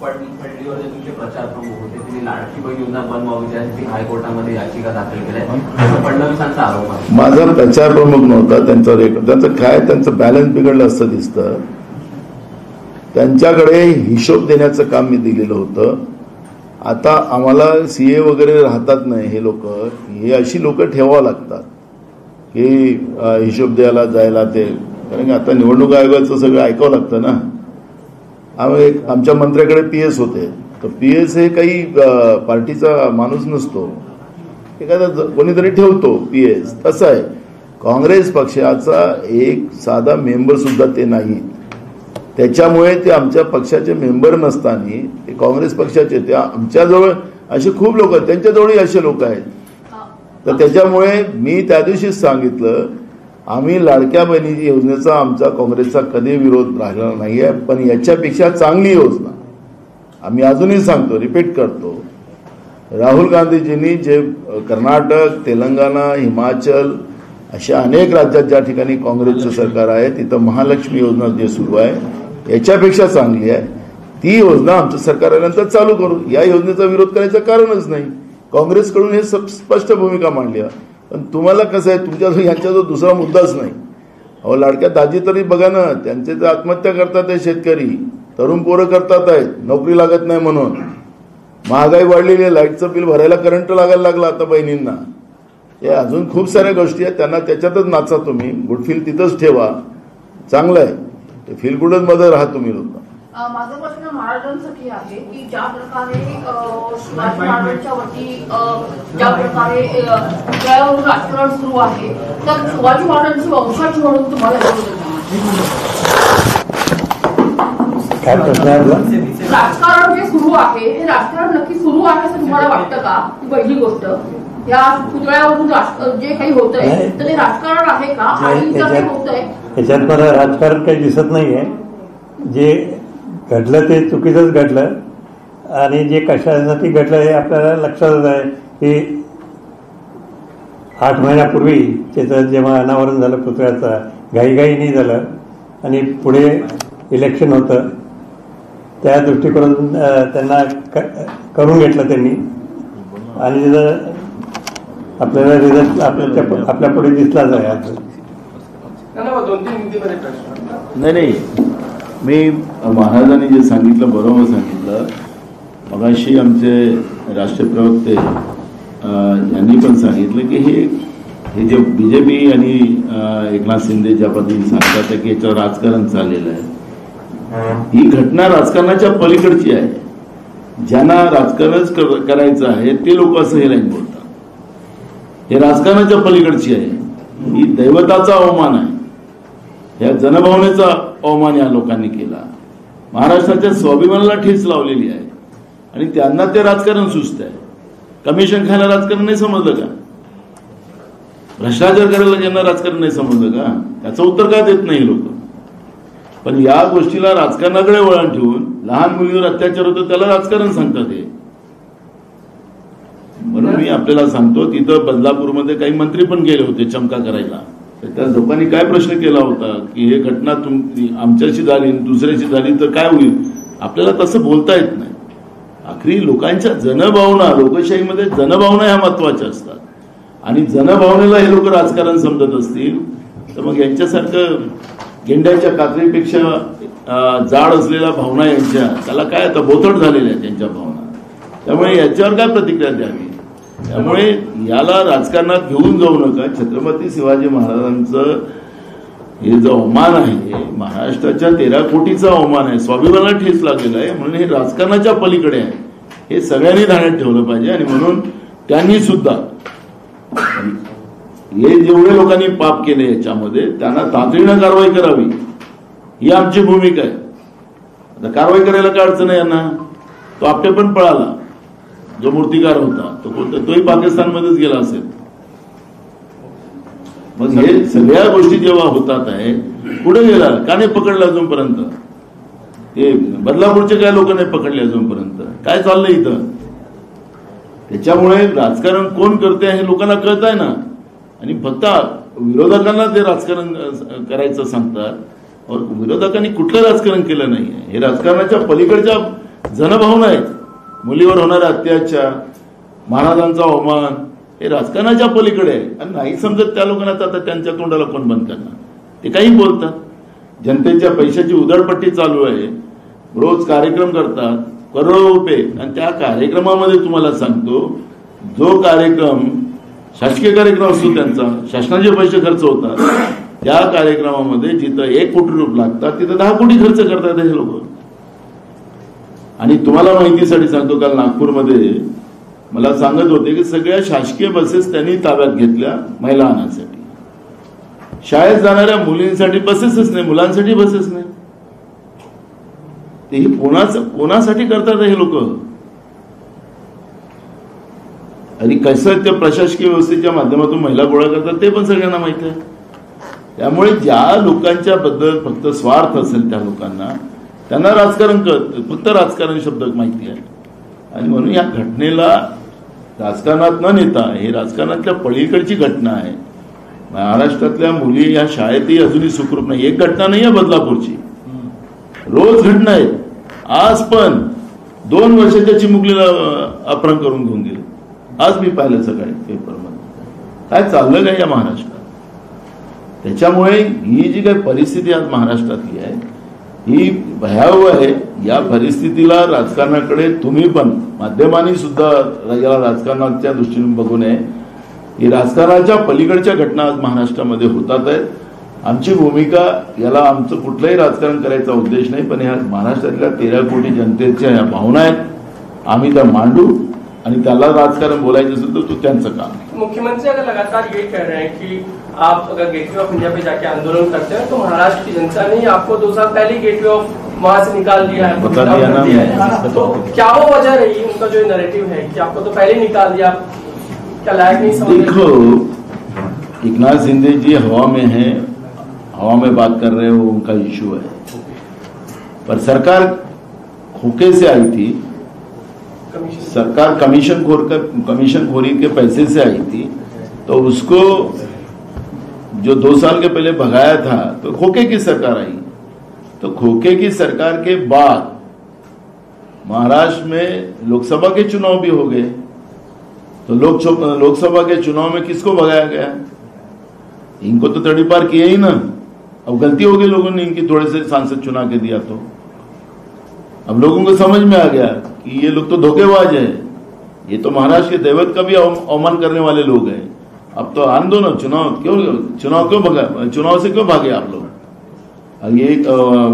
पडलीवरचे तुमचे प्रचार प्रमुख होते, त्यांनी लाडकी बहीण योजना बनवावी यासाठी हायकोर्टामध्ये याचिका दाखल केल्या आहे. फडणवीसांचा आरोप आहे. माझा प्रचार प्रमुख नव्हता. त्यांचा रेकॉर्ड, त्यांचं काय, त्यांचं बॅलन्स बिघडलं असं दिसतं. त्यांच्याकडे हिशोब देण्याचं काम मी दिलेलं होतं. आता आम्हाला सीए वगैरे राहतात नाही हे लोक, हे अशी लोक ठेवावं लागतात की हिशोब द्यायला जायला ते, कारण की आता निवडणूक आयोगाचं सगळं ऐकावं लागतं ना. आम्ही आमच्या मंत्र्याकडे पीएस होते, तर पीएस हे काही पार्टीचा माणूस नसतो, एखादा कोणीतरी ठेवतो पीएस. तसं आहे. काँग्रेस पक्षाचा एक साधा मेंबर सुद्धा ते नाहीत. त्याच्यामुळे ते आमच्या पक्षाचे मेंबर नसताना ते काँग्रेस पक्षाचे, ते आमच्याजवळ असे खूप लोक आहेत, त्यांच्याजवळही असे लोक आहेत. तर त्याच्यामुळे मी त्या दिवशीच सांगितलं, आम्ही लाडक्या बहिणीची योजनेचा आमचा काँग्रेसचा कधी विरोध राहिला नाहीये, पण याच्यापेक्षा चांगली योजना आम्ही अजूनही सांगतो, रिपीट करतो. राहुल गांधीजींनी जे कर्नाटक, तेलंगणा, हिमाचल अशा अनेक राज्यात ज्या ठिकाणी काँग्रेसचं सरकार आहे तिथं महालक्ष्मी योजना जे सुरू आहे याच्यापेक्षा चांगली आहे. ती योजना आमचं सरकार आल्यानंतर चालू करू. या योजनेचा विरोध करायचं कारणच नाही. काँग्रेसकडून हे स्पष्ट भूमिका मांडली आहे. पण तुम्हाला कसं आहे, तुमच्या यांचा जो दुसरा मुद्दाच नाही. अहो, लाडक्या दाजी तरी बघा ना, त्यांचे जे आत्महत्या करतात आहे शेतकरी, तरुण पोरं करतात आहेत, नोकरी लागत नाही म्हणून. महागाई वाढलेली आहे, लाईटचं बिल भरायला करंट लागायला लागला आता बहिणींना. हे अजून खूप साऱ्या गोष्टी आहेत, त्यांना त्याच्यातच नाचा तुम्ही. गुड फील तिथंच ठेवा, चांगलं आहे. ते फील गुडच मध्ये राहा तुम्ही लोक. माझा प्रश्न महाराजांसाठी आहे की ज्या प्रकारे शिवाजी महाराजांच्या वती ज्या प्रकारे त्यावरून राजकारण सुरू आहे, तर शिवाजी महाराजांची वंशाची म्हणून तुम्हाला काय प्रश्न आहे? राजकारण जे सुरू आहे हे राजकारण नक्की सुरू आहे असं तुम्हाला वाटतं का? ही पहिली गोष्ट. या पुतळ्यावरून जे काही होतंय तर ते राजकारण आहे का? आणि जर हे होतंय याच्यात मला राजकारण काही दिसत नाहीये. जे घडलं ते चुकीचंच घडलं आणि जे कशासाठी घडलं हे आपल्याला लक्षातच आहे की 8 महिन्यापूर्वी त्याचं जेव्हा अनावरण झालं पुतळ्याचं, घाईघाईनी झालं आणि पुढे इलेक्शन होतं, त्या दृष्टिकोनातून त्यांना करून घेतलं त्यांनी आणि त्याचा आपल्याला रिझल्ट आपल्या पुढे दिसलाच आहे. आज नाही, मी महाराजांनी जे सांगितलं बरोबर सांगितलं. मगाशी आमचे राष्ट्रीय प्रवक्ते यांनी पण सांगितलं की हे जे बीजेपी आणि एकनाथ शिंदे ज्या पद्धतीने सांगतात की याच्यावर राजकारण चाललेलं आहे, ही घटना राजकारणाच्या पलीकडची आहे. ज्यांना राजकारणच करायचं आहे ते लोक असं हे लाईन बोलतात. हे राजकारणाच्या पलीकडची आहे. ही दैवताचा अवमान आहे. या जनभावनेचा अवमान या लोकांनी केला. महाराष्ट्राच्या स्वाभिमानाला ठेच लावलेली आहे आणि त्यांना ते राजकारण सुचत आहे. कमिशन खायला राजकारण नाही समजलं का? भ्रष्टाचार करायला ज्यांना राजकारण नाही समजलं का? त्याचं उत्तर का देत नाही लोक? पण या गोष्टीला राजकारणाकडे वळण ठेवून लहान मुलीवर अत्याचार होतो त्याला राजकारण सांगतात. हे म्हणून मी आपल्याला सांगतो, तिथं बदलापूरमध्ये काही मंत्री पण गेले होते चमका करायला. त्या लोकांनी काय प्रश्न केला होता की हे घटना आमच्याशी झाली दुसऱ्याशी झाली तर काय होईल? आपल्याला तसं बोलता येत नाही. आखरी लोकांच्या जनभावना, लोकशाहीमध्ये जनभावना ह्या महत्वाच्या असतात आणि जनभावनेला हे लोक राजकारण समजत असतील तर मग यांच्यासारखं गेंड्याच्या कात्रीपेक्षा जाड असलेल्या भावना यांच्या, त्याला काय आता बोथट झालेल्या आहेत त्यांच्या भावना. त्यामुळे याच्यावर काय प्रतिक्रिया द्यावी? त्यामुळे याला राजकारणात घेऊन जाऊ नका. छत्रपती शिवाजी महाराजांचं हे जो अवमान आहे, महाराष्ट्राच्या 13 कोटीचा अवमान आहे, स्वाभिमानाला ठेच लागलेला आहे. म्हणून हे राजकारणाच्या पलीकडे आहे. हे सगळ्यांनी ध्यानात ठेवलं पाहिजे आणि म्हणून त्यांनी सुद्धा हे जेवढे लोकांनी पाप केले याच्यामध्ये त्यांना तातडीनं कारवाई करावी ही आमची भूमिका आहे. आता कारवाई करायला काय अडचण आहे यांना? तो आपटे पण पळाला, जो मूर्तिकार होता तोही पाकिस्तानमध्येच गेला असेल. मग हे सगळ्या गोष्टी जेव्हा होतात आहे, पुढे गेला का नाही पकडला अजूनपर्यंत? ते बदलापूरचे काय लोक नाही पकडले अजूनपर्यंत? काय चाललंय इथं? त्याच्यामुळे राजकारण कोण करते हे लोकांना कळत आहे ना. आणि फक्त विरोधकांना ते राजकारण करायचं सांगतात. विरोधकांनी कुठलं राजकारण केलं नाही. हे राजकारणाच्या पलीकडच्या जनभावना आहेत. मुलीवर होणारा अत्याचार, महाराजांचा अवमान हे राजकारणाच्या पलीकडे आहे. आणि नाही समजत त्या लोकांना आता त्यांच्या तोंडाला कोण बंद करणार? ते काही बोलतात. जनतेच्या पैशाची उधळपट्टी चालू आहे. रोज कार्यक्रम करतात करोडो रुपये आणि त्या कार्यक्रमामध्ये तुम्हाला सांगतो, जो कार्यक्रम शासकीय कार्यक्रम असतो त्यांचा शासनाचे पैसे खर्च होतात, त्या कार्यक्रमामध्ये जिथं 1 कोटी रुपये लागतात तिथं 10 कोटी खर्च करतात हे लोक. आणि तुम्हाला माहितीसाठी सांगतो, काल नागपूरमध्ये मला सांगत होते की सगळ्या शासकीय बसेस त्यांनी ताब्यात घेतल्या महिला आणण्यासाठी. शाळेत जाणाऱ्या मुलींसाठी बसेसच नाही, मुलांसाठी बसेस नाही. ते कोणासाठी करतात हे लोक? आणि कसं त्या प्रशासकीय व्यवस्थेच्या माध्यमातून महिला गोळा करतात ते पण सगळ्यांना माहिती आहे. त्यामुळे ज्या लोकांच्या बद्दल फक्त स्वार्थ असेल त्या लोकांना, त्यांना राजकारण कळत, फक्त राजकारण शब्द माहिती आहे. आणि म्हणून या घटनेला राजकारणात न नेता हे राजकारणातल्या पलीकडची घटना आहे. महाराष्ट्रातल्या मुली या शाळेतही अजूनही सुखरूप नाही. एक घटना नाही आहे बदलापूरची, रोज घटना आहेत. आज पण 2 वर्षाच्या चिमुकलीला अपहरण करून घेऊन गेले. आज मी पाहिलं सकाळी पेपरमध्ये. काय चाललं काय या महाराष्ट्रात? त्याच्यामुळे ही जी काही परिस्थिती आज महाराष्ट्रातली आहे ही भयावह आहे. या परिस्थितीला राजकारणाकडे तुम्ही पण माध्यमांनी सुद्धा याला राजकारणाच्या दृष्टीने बघू नये. ही राजकारणाच्या पलीकडच्या घटना आज महाराष्ट्रामध्ये होतात आहेत. आमची भूमिका, याला आमचं कुठलंही राजकारण करायचा उद्देश नाही, पण ह्या महाराष्ट्रातल्या 13 कोटी जनतेच्या ह्या भावना आहेत, आम्ही त्या मांडू आणि त्याला राजकारण बोलायचं असेल तर तो त्यांचं काम. मुख्यमंत्री अगर लगातार ये कह रहे हैं कि आप अगर गेटवे ऑफ इंडिया पे जाके आंदोलन करते हैं तो महाराष्ट्र की जनता ने आपको 2 साल पहले गेटवे ऑफ वहां से निकाल दिया है, बता दिया ना. तो क्या वो वजह रही उनका जो नैरेटिव है कि आपको तो पहले निकाल दिया, क्या लायक नहीं समझ? देखो, एकनाथ शिंदे जी हवा में है, हवा में बात कर रहे हो, उनका इश्यू है. पर सरकार खोके से आई थी, सरकार कमीशन खोरी के पैसे से आई थी, तो उसको जो 2 साल के पहले भगाया था तो खोके की सरकार आई. तो खोके की सरकार के बाद महाराष्ट्र में लोकसभा के चुनाव भी हो गए. तो लोकसभा के चुनाव में किसको भगाया गया? इनको तो तड़ीपार किया ही ना. अब गलती हो गई लोगों ने इनकी, थोड़े से सांसद चुना के दिया. तो अब लोगों को समझ में आ गया कि ये लोग तो धोखेबाज है, ये तो महाराष्ट्र के दैवत का भी अवमान करने वाले लोग हैं. अब तो आंदोलन चुनाव से क्यों भागे आप लोग? ये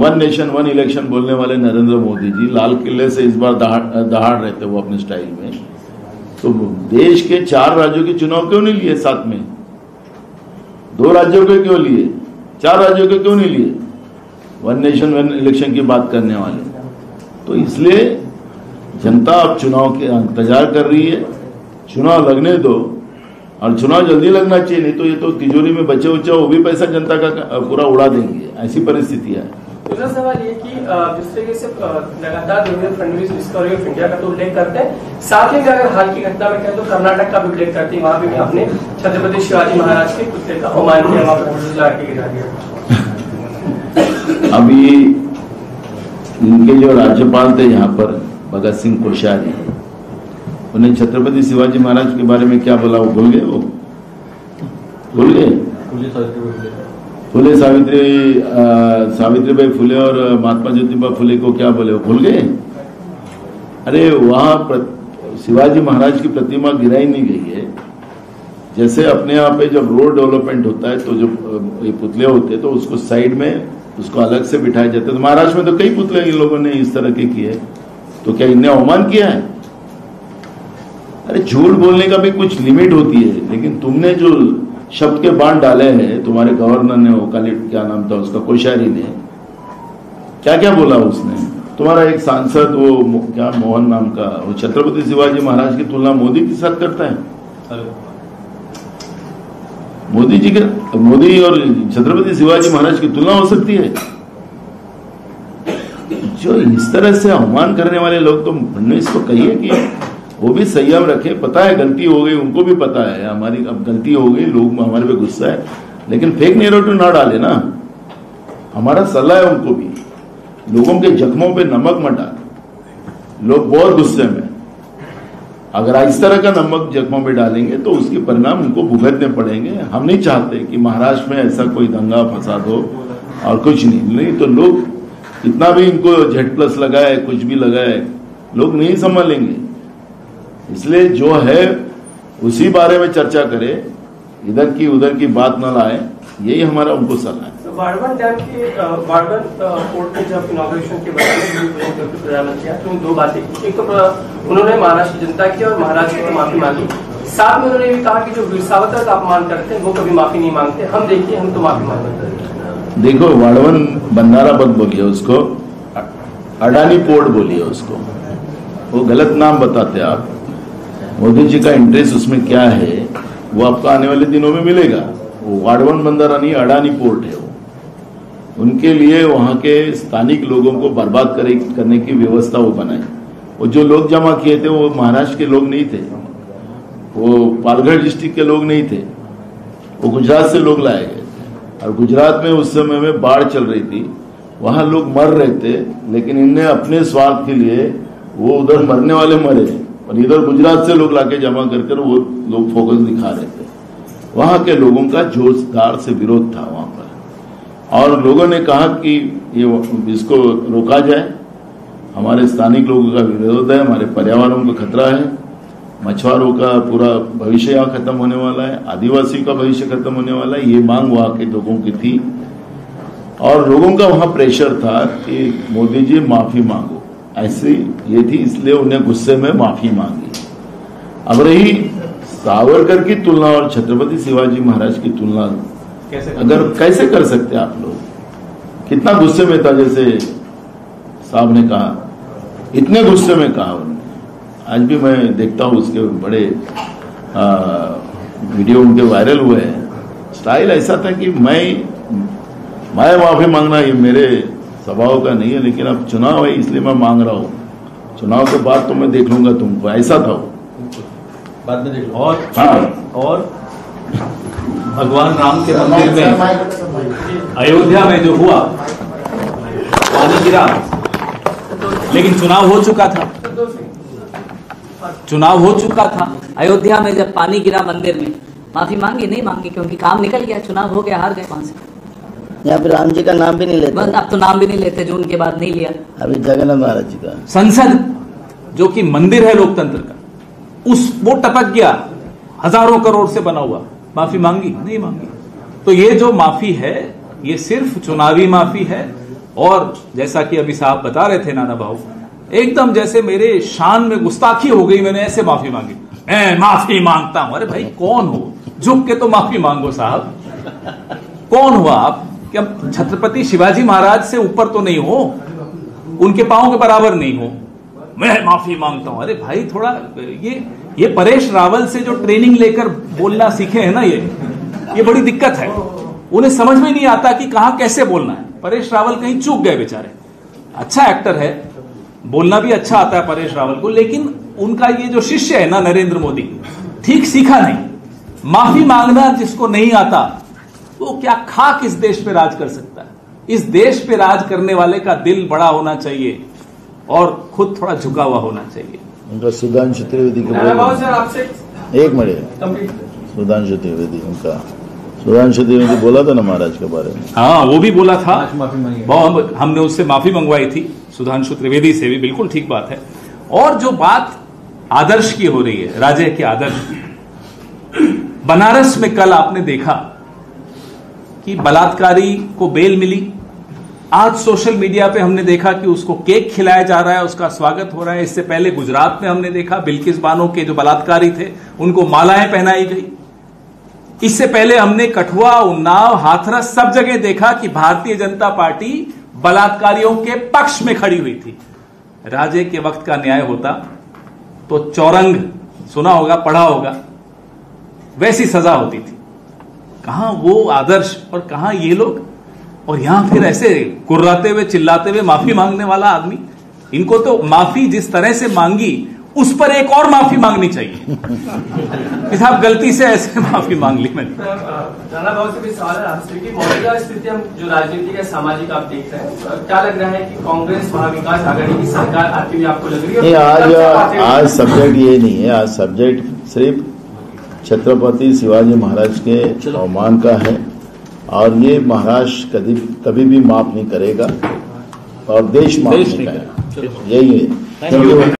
1 नेशन 1 इलेक्शन बोलने वाले नरेंद्र मोदी जी लाल किले से इस बार दहाड़ रहे थे वो अपने स्टाइल में. तो देश के 4 राज्यों के चुनाव क्यों नहीं लिए साथ में? 2 राज्यों के क्यों लिए? 4 राज्यों के क्यों नहीं लिए? 1 नेशन 1 इलेक्शन की बात करने वाले. तो इसलिए जनता अब चुनाव के इंतजार कर रही है. चुनाव लगने दो, और चुनाव जल्दी लगना चाहिए, नहीं तो ये तो तिजोरी में बचे उचे वो भी पैसा जनता का पूरा उड़ा देंगे. ऐसी परिस्थिति है. दूसरा सवाल ये कि जिस तरीके से लगातार Devendra Fadnavis discovery of India का तो उल्लेख करते हैं, साथ ही अगर हाल की घटना में कहें तो कर्नाटक का भी उल्लेख करते हैं. वहां भी आपने छत्रपति शिवाजी महाराज के पुतले का अवमान किया, वहां पर लाके गिरा दिया. अभी इनके जो राज्यपाल थे यहाँ पर भगत सिंह कोश्यारी, उन्हें छत्रपति शिवाजी महाराज के बारे में क्या बोला? वो भूल गए. वो भूल गए. फुले सावित्रीबाई फुले और महात्मा ज्योतिबा फुले को क्या बोले? वो भूल गए. अरे वहां शिवाजी महाराज की प्रतिमा गिराई नहीं गई है. जैसे अपने यहाँ पे जब रोड डेवलपमेंट होता है तो जो ये पुतले होते हैं तो उसको साइड में उसको अलग से बिठाए जाते हैं. तो महाराष्ट्र में तो कई पुतले इन लोगों ने इस तरह के किए. तो क्या इनने अवमान किया है? अरे झूठ बोलने का भी कुछ लिमिट होती है. लेकिन तुमने जो शब्द के बाण डाले हैं, तुम्हारे गवर्नर ने, वो क्या नाम था उसका, कोश्यारी ने क्या क्या बोला उसने. तुम्हारा एक सांसद वो क्या मोहन नाम का, वो छत्रपति शिवाजी महाराज की तुलना मोदी के साथ करता है. मोदी और छत्रपति शिवाजी महाराज की तुलना हो सकती है? जो इस तरह से अवमान करने वाले लोग, तो फडणवीस को कहिए कि वो भी संयम रखे. पता है गलती हो गई, उनको भी पता है हमारी अब गलती हो गई, लोग हमारे पे गुस्सा है, लेकिन फेक नैरेटिव ना डाले ना. हमारा सलाह है उनको भी, लोगों के जख्मों पे नमक मत डाले. लोग बहुत गुस्से में, अगर इस तरह का नमक जख्मों में डालेंगे तो उसके परिणाम उनको भुगतने पड़ेंगे. हम नहीं चाहते कि महाराष्ट्र में ऐसा कोई दंगा फसाद हो और कुछ नहीं तो लोग कितना भी इनको Z+ लगाए, कुछ भी लगाए, लोग नहीं संभालेंगे. इसलिए जो है उसी बारे में चर्चा करे, इधर की उधर की बात न लाए. यही हमारा उनको सलाह है. वाड़वन डैम के वाड़वन पोर्ट के जब इनॉग्रेशन के बारे में प्रधानमंत्री तो 2 बातें की. एक तो उन्होंने महाराष्ट्र जनता की और महाराष्ट्र को माफी मांगी. साथ में उन्होंने ये कहा कि जो वीर सावरकर का अपमान करते हैं वो कभी माफी नहीं मांगते. हम देखिए, हम तो माफी मांगते हैं. देखो, वाड़वन बंधारा मत बोलिए उसको, अडानी पोर्ट बोलिए उसको. वो गलत नाम बताते हैं आप. मोदी जी का इंटरेस्ट उसमें क्या है वो आपको आने वाले दिनों में मिलेगा. वाडवण बंदर यानी अडानी पोर्ट है वो, उनके लिए वहां के स्थानिक लोगों को बर्बाद करने की व्यवस्था वो बनाई। वो जो लोग जमा किए थे वो महाराष्ट्र के लोग नहीं थे, वो पालघर डिस्ट्रिक्ट के लोग नहीं थे, वो गुजरात से लोग लाए गए थे। और गुजरात में उस समय में बाढ़ चल रही थी, वहां लोग मर रहे थे, लेकिन इनने अपने स्वार्थ के लिए वो उधर मरने वाले मरे और इधर गुजरात से लोग लाके जमा कर वो लोग फोकस दिखा रहे थे। वहां के लोगों का जोरदार से विरोध था वहां पर, और लोगों ने कहा कि ये इसको रोका जाए। हमारे स्थानिक लोगों का विरोध है, हमारे पर्यावरण को खतरा है, मछुआरों का पूरा भविष्य यहाँ खत्म होने वाला है, आदिवासी का भविष्य खत्म होने वाला है, ये मांग वहां के लोगों की थी। और लोगों का वहां प्रेशर था कि मोदी जी माफी मांगो, ऐसी ये थी, इसलिए उन्हें गुस्से में माफी मांगी। अब रही सावरकर की तुलना और छत्रपति शिवाजी महाराज की तुलना कैसे कर सकते आप लोग? कितना गुस्से में था, जैसे साहब ने कहा, इतने गुस्से में कहा उन्होंने। आज भी मैं देखता हूं उसके बड़े वीडियो उनके वायरल हुए हैं। स्टाइल ऐसा था कि मैं माफी मांगना ये मेरे स्वभाव का नहीं है, लेकिन अब चुनाव है इसलिए मैं मांग रहा हूं, चुनाव के बाद तो मैं देख लूंगा तुमको, ऐसा था वो। बाद में देख लो। और भगवान राम के मंदिर में अयोध्या में जो हुआ, पानी गिरा, लेकिन चुनाव हो चुका था, अयोध्या में जब पानी गिरा मंदिर में, माफी मांगी नहीं मांगी, क्योंकि काम निकल गया, चुनाव हो गया, हार गए वहां से। यहाँ पे राम जी का नाम भी नहीं लेते, अब तो नाम भी नहीं लेते, जून के बाद नहीं लिया। अभी जगन्नाथ महाराज जी का संसद जो कि मंदिर है लोकतंत्र का, वो टपक गया, हजारों करोड़ से बना हुआ, माफी मांगी नहीं मांगी। तो ये जो माफी है ये सिर्फ चुनावी माफी है। और जैसा कि अभी साहब बता रहे थे नाना भाऊ, एकदम जैसे मेरे शान में गुस्ताखी हो गई, मैंने ऐसे माफी मांगी, माफी मांगता हूं। अरे भाई कौन हो, झुक के तो माफी मांगो साहब, कौन हुआ आप? क्या छत्रपति शिवाजी महाराज से ऊपर तो नहीं हो, उनके पांव के बराबर नहीं हो, मैं माफी मांगता हूं? अरे भाई थोड़ा ये परेश रावल से जो ट्रेनिंग लेकर बोलना सीखे हैं ना, ये बड़ी दिक्कत है। उन्हें समझ में नहीं आता कि कहां कैसे बोलना है। परेश रावल कहीं चूक गए बेचारे। अच्छा एक्टर है, बोलना भी अच्छा आता है परेश रावल को, लेकिन उनका ये जो शिष्य है ना नरेंद्र मोदी, ठीक सीखा नहीं। माफी मांगना जिसको नहीं आता वो क्या खाक इस देश पे राज कर सकता है? इस देश पे राज करने वाले का दिल बड़ा होना चाहिए और खुद थोड़ा झुका हुआ होना चाहिए। उनका सुधांशु त्रिवेदी के एक मिनट, सुधांशु त्रिवेदी बोला था ना महाराज के बारे में। हाँ वो भी बोला था, हमने उससे माफी मंगवाई थी, सुधांशु त्रिवेदी से भी, बिल्कुल ठीक बात है। और जो बात आदर्श की हो रही है, राजे के आदर्श, बनारस में कल आपने देखा कि बलात्कारी को बेल मिली। आज सोशल मीडिया पे हमने देखा कि उसको केक खिलाया जा रहा है, उसका स्वागत हो रहा है। इससे पहले गुजरात में हमने देखा बिल्किस बानो के जो बलात्कारी थे उनको मालाएं पहनाई गई। इससे पहले हमने कठुआ, उन्नाव, हाथरस सब जगह देखा कि भारतीय जनता पार्टी बलात्कारियों के पक्ष में खड़ी हुई थी। राजे के वक्त का न्याय होता तो चौरंग सुना होगा, पढ़ा होगा, वैसी सजा होती थी। कहां वो आदर्श और कहां ये लोग, और यहां फिर ऐसे कुर्राते हुए चिल्लाते हुए माफी मांगने वाला आदमी। इनको तो माफी जिस तरह से मांगी उस पर एक और माफी मांगनी चाहिए कि साहब गलती से ऐसे माफी मांग ली मैंने। नाना भाव से भी सवाल है आपसे कि मौजूदा स्थिति हम जो राजनीतिक है, सामाजिक आप देख रहे हैं, क्या लग रहा है कि कांग्रेस महाविकास आघाड़ी की सरकार आती हुई आपको लग रही है? आज सब्जेक्ट ये नहीं है, आज सब्जेक्ट सिर्फ छत्रपति शिवाजी महाराज के अवमान का है, और ये महाराष्ट्र कभी भी माफ नहीं करेगा और देश माफ नहीं करेगा, यही है।